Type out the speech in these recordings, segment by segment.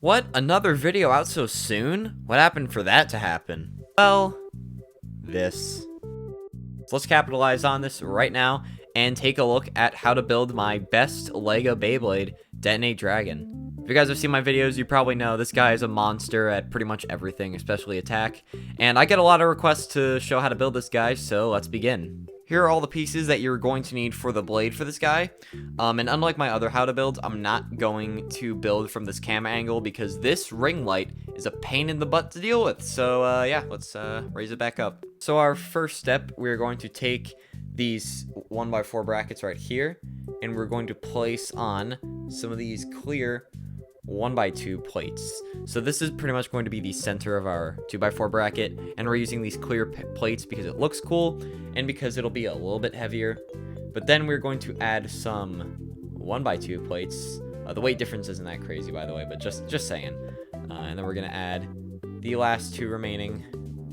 What? Another video out so soon? What happened for that to happen? Well, this. So let's capitalize on this right now and take a look at how to build my best Lego Beyblade, Detonate Dragon. If you guys have seen my videos, you probably know this guy is a monster at pretty much everything, especially attack. And I get a lot of requests to show how to build this guy, so let's begin. Here are all the pieces that you're going to need for the blade for this guy. And unlike my other how to build, I'm not going to build from this camera angle because this ring light is a pain in the butt to deal with. So yeah, let's raise it back up. So our first step, we're going to take these 1x4 brackets right here, and we're going to place on some of these clear 1x2 plates. So this is pretty much going to be the center of our 2x4 bracket, and we're using these clear plates because it looks cool and because it'll be a little bit heavier. But then we're going to add some 1x2 plates. The weight difference isn't that crazy, by the way, but just saying. And then we're gonna add the last two remaining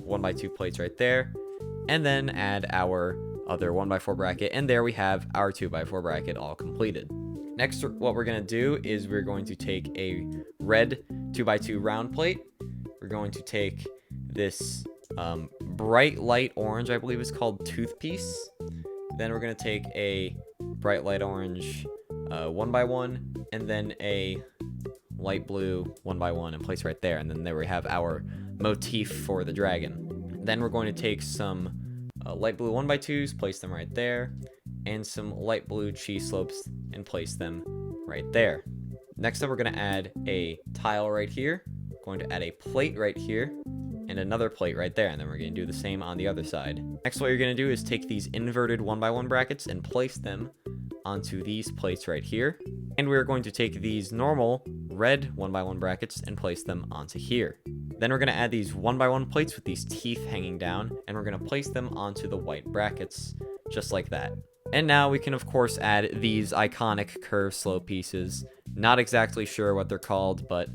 1x2 plates right there, and then add our other 1x4 bracket, and there we have our 2x4 bracket all completed. Next, what we're going to do is we're going to take a red 2x2 round plate. We're going to take this bright light orange, I believe it's called toothpiece. Then we're going to take a bright light orange 1x1, and then a light blue 1x1 and place right there. And then there we have our motif for the dragon. Then we're going to take some light blue 1x2s, place them right there, and some light blue cheese slopes and place them right there. Next up, we're going to add a tile right here, going to add a plate right here, and another plate right there, and then we're going to do the same on the other side. Next, what you're going to do is take these inverted 1x1 brackets and place them onto these plates right here, and we're going to take these normal red 1x1 brackets and place them onto here. Then we're going to add these 1x1 plates with these teeth hanging down, and we're going to place them onto the white brackets, just like that. And now we can of course add these iconic curved slope pieces. Not exactly sure what they're called, but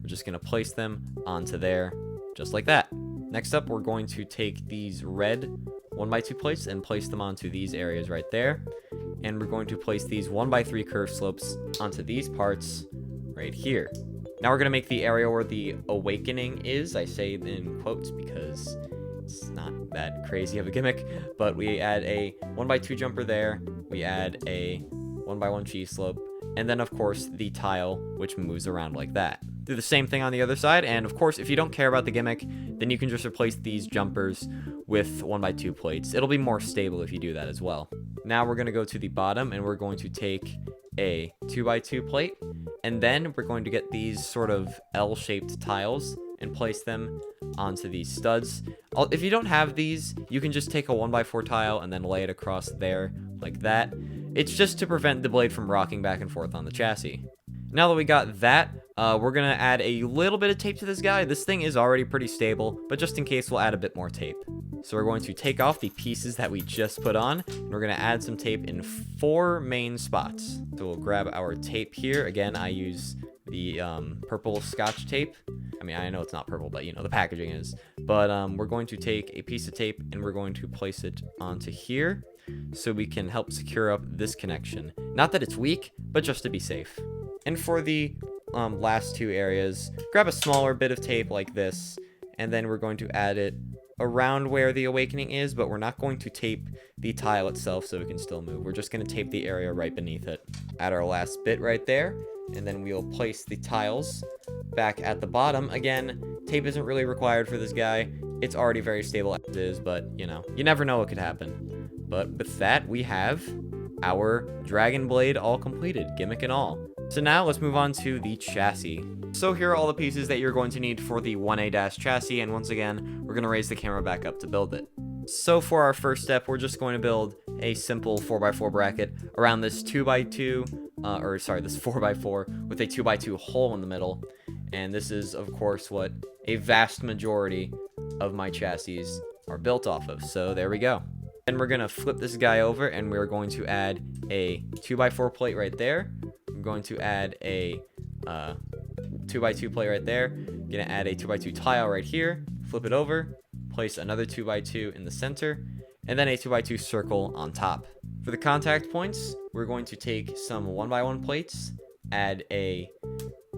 we're just going to place them onto there, just like that. Next up, we're going to take these red 1x2 plates and place them onto these areas right there. And we're going to place these 1x3 curved slopes onto these parts right here. Now we're going to make the area where the awakening is. I say in quotes because it's not that crazy of a gimmick, but we add a 1x2 jumper there. We add a 1x1 cheese slope, and then of course the tile, which moves around like that. Do the same thing on the other side, and of course if you don't care about the gimmick, then you can just replace these jumpers with 1x2 plates. It'll be more stable if you do that as well. Now we're going to go to the bottom, and we're going to take a 2x2 plate, and then we're going to get these sort of L-shaped tiles and place them onto these studs. If you don't have these, you can just take a 1x4 tile and then lay it across there like that. It's just to prevent the blade from rocking back and forth on the chassis. Now that we got that, we're gonna add a little bit of tape to this guy. This thing is already pretty stable, but just in case, we'll add a bit more tape. So we're going to take off the pieces that we just put on, and we're gonna add some tape in 4 main spots. So we'll grab our tape here. Again, I use the purple Scotch tape. I mean, I know it's not purple, but you know, the packaging is. But we're going to take a piece of tape and we're going to place it onto here so we can help secure up this connection. Not that it's weak, but just to be safe. And for the last 2 areas, grab a smaller bit of tape like this, and then we're going to add it around where the awakening is, but we're not going to tape the tile itself so it can still move. We're just going to tape the area right beneath it. Add our last bit right there, and then we'll place the tiles back at the bottom. Again, tape isn't really required for this guy. It's already very stable as is, but you know, you never know what could happen. But with that, we have our Dragon Blade all completed, gimmick and all. So now let's move on to the chassis. So here are all the pieces that you're going to need for the 1A- chassis, and once again, we're going to raise the camera back up to build it. So for our first step, we're just going to build a simple 4x4 bracket around this 2x2, this 4x4 with a 2x2 hole in the middle. And this is, of course, what a vast majority of my chassis are built off of. So there we go. Then we're going to flip this guy over, and we're going to add a 2x4 plate right there. I'm going to add a 2x2 plate right there. I'm going to add a 2x2 tile right here. Flip it over. Place another 2x2 in the center, and then a 2x2 circle on top. For the contact points, we're going to take some 1x1 plates, add a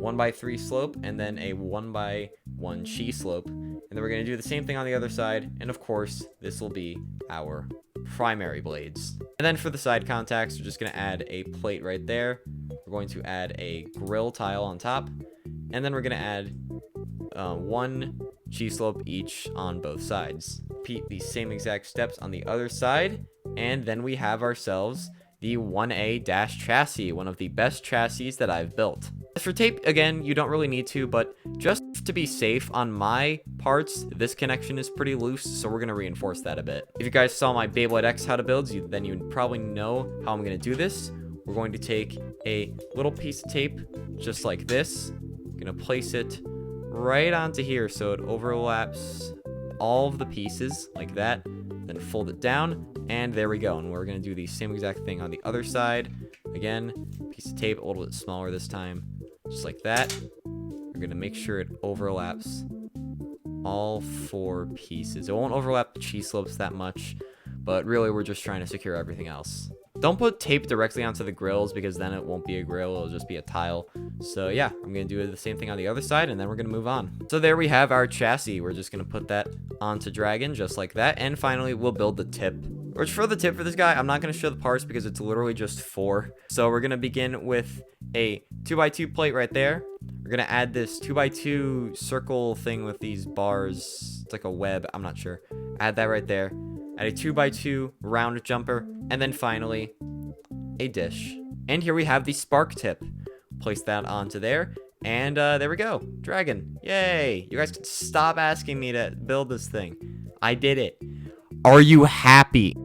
1x3 slope, and then a 1x1 cheese slope. And then we're going to do the same thing on the other side. And of course, this will be our primary blades. And then for the side contacts, we're just going to add a plate right there. We're going to add a grill tile on top. And then we're going to add one cheese slope each on both sides. Repeat the same exact steps on the other side. And then we have ourselves the 1A dash chassis, one of the best chassis that I've built. As for tape, again, you don't really need to, but just to be safe on my parts, this connection is pretty loose, so we're going to reinforce that a bit. If you guys saw my Beyblade X how to builds, then you probably know how I'm going to do this. We're going to take a little piece of tape, just like this. I'm going to place it right onto here so it overlaps all of the pieces, like that. Then fold it down, and there we go. And we're going to do the same exact thing on the other side. Again, piece of tape, a little bit smaller this time. Just like that. We're going to make sure it overlaps all 4 pieces. It won't overlap the cheese slopes that much, but really we're just trying to secure everything else. Don't put tape directly onto the grills because then it won't be a grill, it'll just be a tile. So yeah, I'm going to do the same thing on the other side, and then we're going to move on. So there we have our chassis. We're just going to put that onto Dragon just like that, and finally we'll build the tip. Which for the tip for this guy, I'm not going to show the parts because it's literally just 4. So we're going to begin with a 2x2 plate right there. We're going to add this 2x2 circle thing with these bars. It's like a web, I'm not sure. Add that right there. Add a 2x2 round jumper. And then finally, a dish. And here we have the spark tip. Place that onto there. And there we go. Dragon. Yay. You guys can stop asking me to build this thing. I did it. Are you happy?